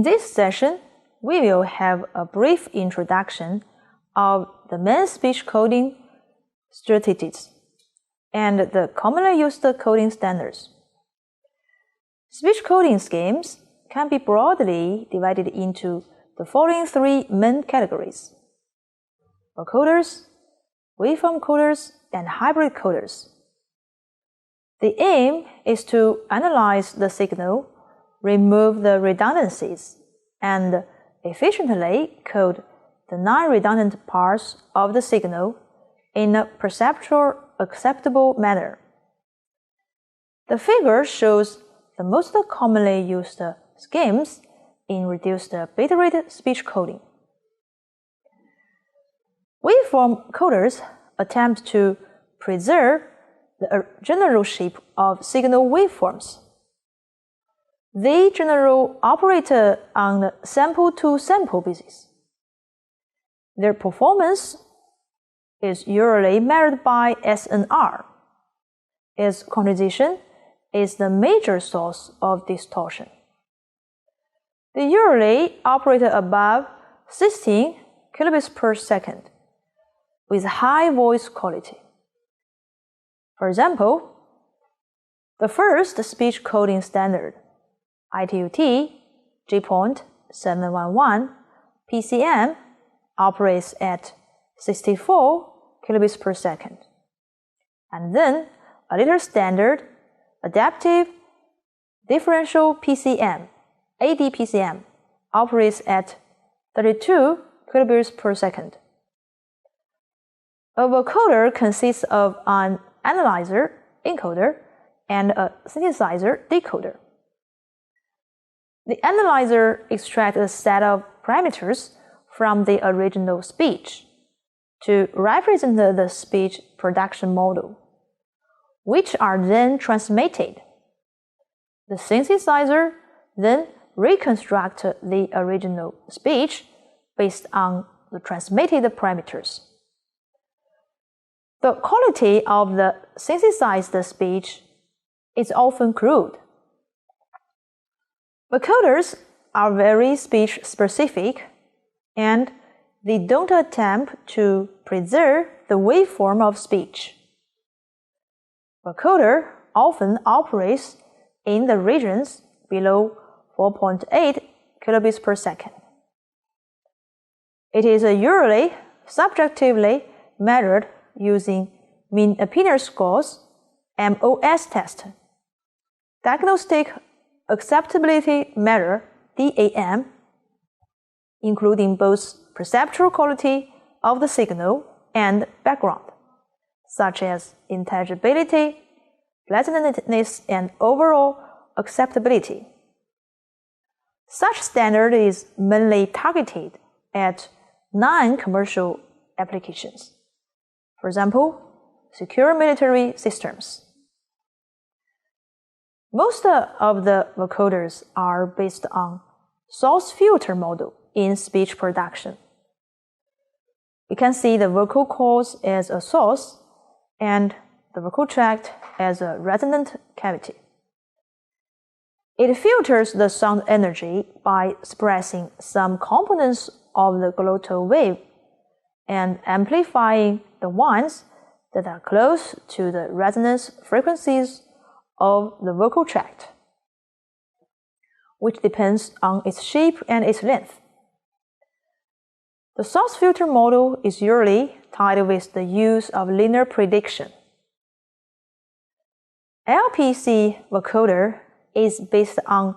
In this session, we will have a brief introduction of the main speech coding strategies and the commonly used coding standards. Speech coding schemes can be broadly divided into the following three main categories: vocoders, waveform coders, and hybrid coders. The aim is to analyze the signal, remove the redundancies, and efficiently code the non-redundant parts of the signal in a perceptual acceptable manner. The figure shows the most commonly used schemes in reduced bitrate speech coding. Waveform coders attempt to preserve the general shape of signal waveforms. They generally operate on a sample-to-sample basis. Their performance is usually measured by SNR. Its quantization is the major source of distortion. They usually operate above 16 kilobits per second with high voice quality. For example, the first speech coding standard, ITU-T J.711 PCM, operates at 64 kilobits per second. And then a later standard, Adaptive Differential PCM, ADPCM, operates at 32 kilobits per second. A vocoder consists of an analyzer, encoder, and a synthesizer, decoder. The analyzer extracts a set of parameters from the original speech to represent the speech production model, which are then transmitted. The synthesizer then reconstructs the original speech based on the transmitted parameters. The quality of the synthesized speech is often crude. Vocoders are very speech-specific, and they don't attempt to preserve the waveform of speech. Vocoder often operates in the regions below 4.8 kilobits per second. It is usually subjectively measured using mean opinion scores, MOS test, diagnostic acceptability measure, DAM, including both perceptual quality of the signal and background, such as intelligibility, pleasantness, and overall acceptability. Such standard is mainly targeted at non-commercial applications. For example, secure military systems. Most of the vocoders are based on source filter model in speech production. We can see the vocal cords as a source and the vocal tract as a resonant cavity. It filters the sound energy by suppressing some components of the glottal wave and amplifying the ones that are close to the resonance frequencies of the vocal tract, which depends on its shape and its length. The source filter model is usually tied with the use of linear prediction. LPC vocoder is based on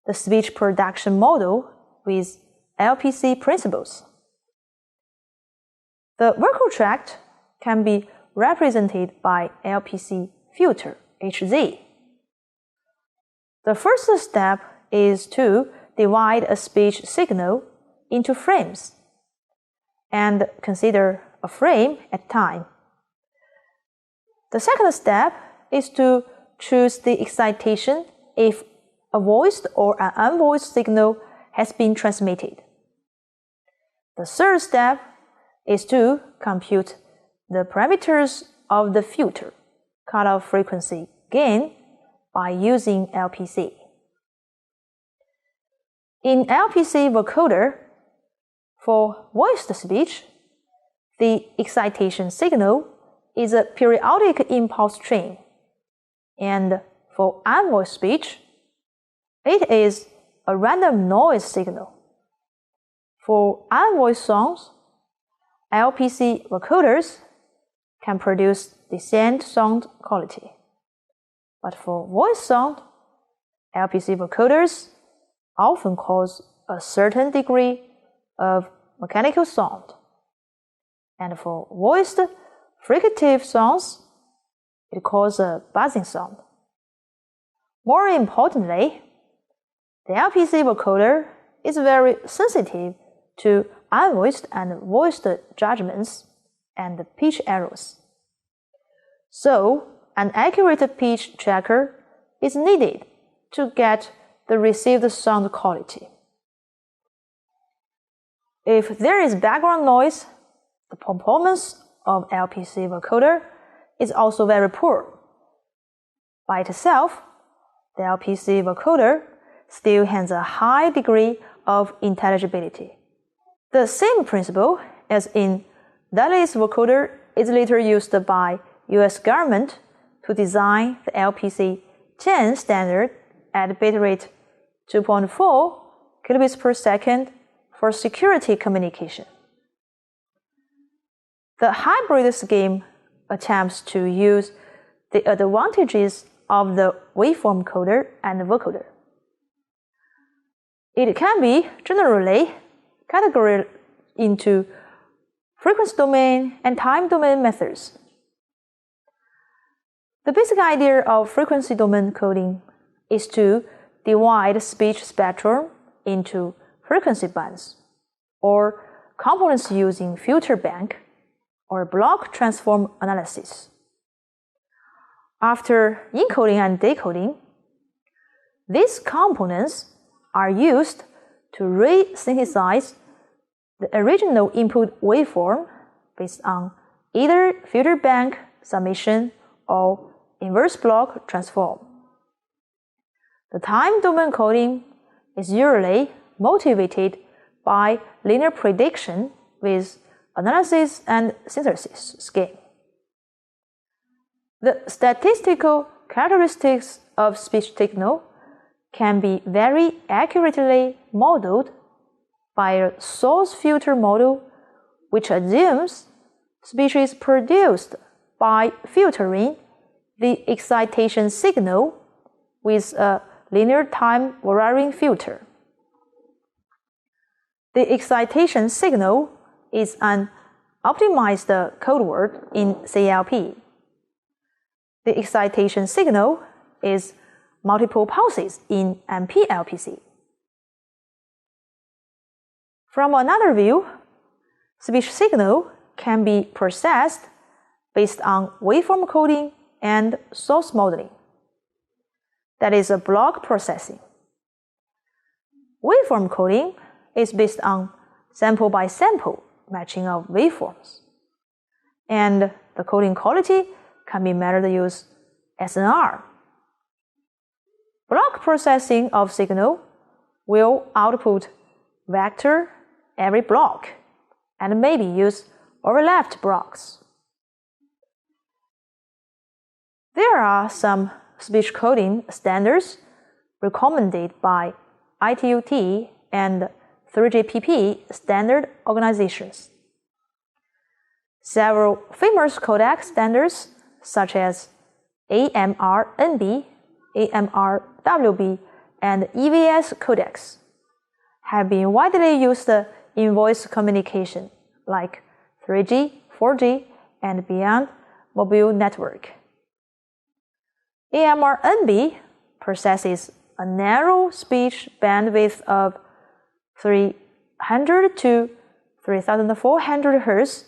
the speech production model with LPC principles. The vocal tract can be represented by LPC filter, HZ. The first step is to divide a speech signal into frames and consider a frame at a time. The second step is to choose the excitation if a voiced or an unvoiced signal has been transmitted. The third step is to compute the parameters of the filter, cutoff frequency, gain, by using LPC. In LPC vocoder, for voiced speech, the excitation signal is a periodic impulse stream, and for unvoiced speech, it is a random noise signal. For unvoiced songs, LPC vocoders can produce decent sound quality. But for voice sound, LPC vocoders often cause a certain degree of mechanical sound. And for voiced fricative sounds, it causes a buzzing sound. More importantly, the LPC vocoder is very sensitive to unvoiced and voiced judgments and pitch errors. So, an accurate pitch tracker is needed to get the received sound quality. If there is background noise, the performance of LPC vocoder is also very poor. By itself, the LPC vocoder still has a high degree of intelligibility. The same principle as in Dulles vocoder is later used by US government to design the LPC 10 standard at bitrate 2.4 kilobits per second for security communication. The hybrid scheme attempts to use the advantages of the waveform coder and vocoder. It can be generally categorized into frequency domain and time domain methods. The basic idea of frequency domain coding is to divide speech spectrum into frequency bands, or components using filter bank or block transform analysis. After encoding and decoding, these components are used to re-synthesize the original input waveform based on either filter bank summation or inverse block transform. The time domain coding is usually motivated by linear prediction with analysis and synthesis scheme. The statistical characteristics of speech signal can be very accurately modeled by a source filter model which assumes speech is produced by filtering the excitation signal with a linear time varying filter. The excitation signal is an optimized code word in CLP. The excitation signal is multiple pulses in MPLPC. From another view, speech signal can be processed based on waveform coding and source modeling. That is a block processing. Waveform coding is based on sample by sample matching of waveforms, and the coding quality can be measured using SNR. Block processing of signal will output vector every block and maybe use overlapped blocks. There are some speech coding standards recommended by ITUT and 3GPP standard organizations. Several famous codec standards such as AMR-NB, AMR-WB, and EVS codecs have been widely used in voice communication like 3G, 4G, and beyond mobile network. AMR-NB processes a narrow speech bandwidth of 300 to 3400 Hz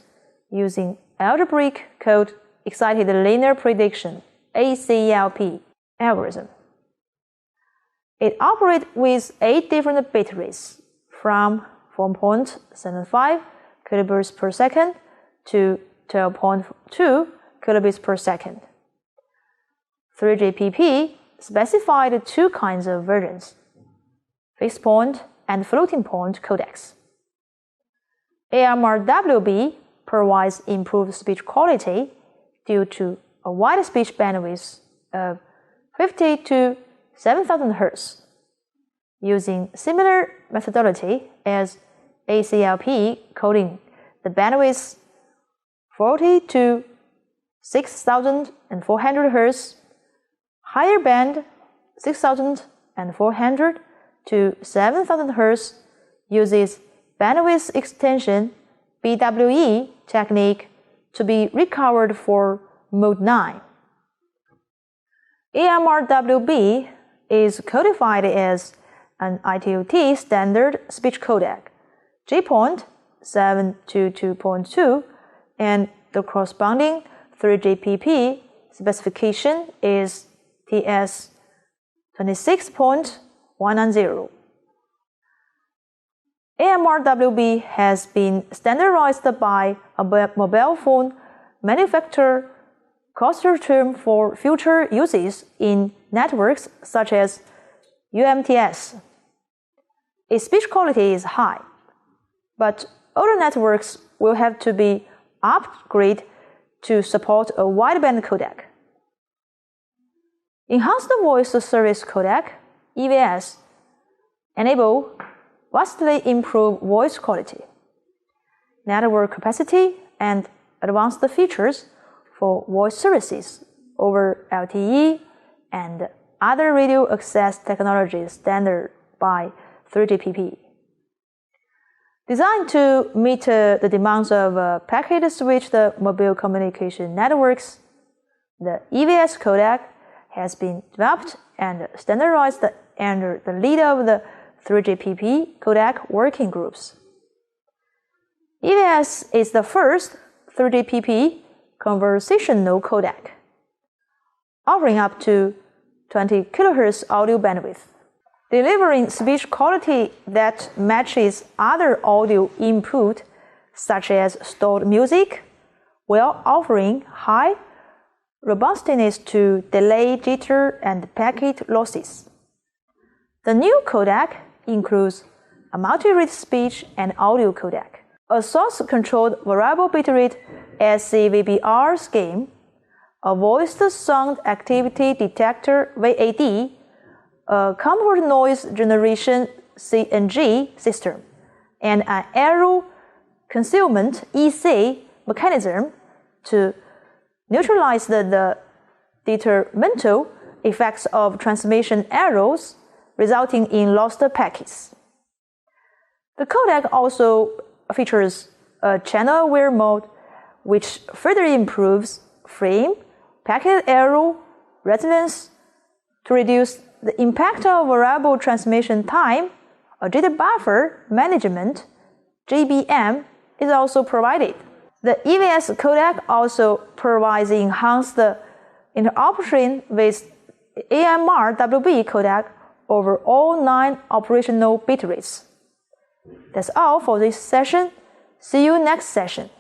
using algebraic code excited linear prediction ACLP algorithm. It operates with 8 different bit rates from 4.75 kilobits per second to 12.2 kilobits per second. 3GPP specified 2 kinds of versions, fixed point and floating point codecs. AMR-WB provides improved speech quality due to a wide speech bandwidth of 50 to 7000 Hz, using similar methodology as ACLP coding. The bandwidth 40 to 6400 Hz, higher band 6400 to 7000 Hz uses bandwidth extension BWE technique to be recovered for mode 9. AMR-WB is codified as an ITU-T standard speech codec, G.722.2, and the corresponding 3GPP specification is TS 26.190. AMR-WB has been standardized by a mobile phone manufacturer consortium for future uses in networks such as UMTS. Its speech quality is high, but older networks will have to be upgraded to support a wideband codec. Enhanced Voice Service Codec (EVS) enable vastly improved voice quality, network capacity, and advanced features for voice services over LTE and other radio access technologies standard by 3GPP. Designed to meet the demands of packet-switched mobile communication networks, the EVS codec has been developed and standardized under the lead of the 3GPP codec working groups. EVS is the first 3GPP conversational codec, offering up to 20 kHz audio bandwidth, delivering speech quality that matches other audio input such as stored music, while offering high robustness to delay, jitter, and packet losses. The new codec includes a multi-rate speech and audio codec, a source-controlled variable bitrate SCVBR scheme, a voiced sound activity detector VAD, a comfort noise generation CNG system, and an error concealment EC mechanism to neutralize the detrimental effects of transmission errors resulting in lost packets. The codec also features a channel-aware mode, which further improves frame, packet error, resilience. To reduce the impact of variable transmission time, a jitter buffer management (JBM) is also provided. The EVS codec also provides enhanced interoperation with AMR-WB codec over all 9 operational bit rates. That's all for this session. See you next session.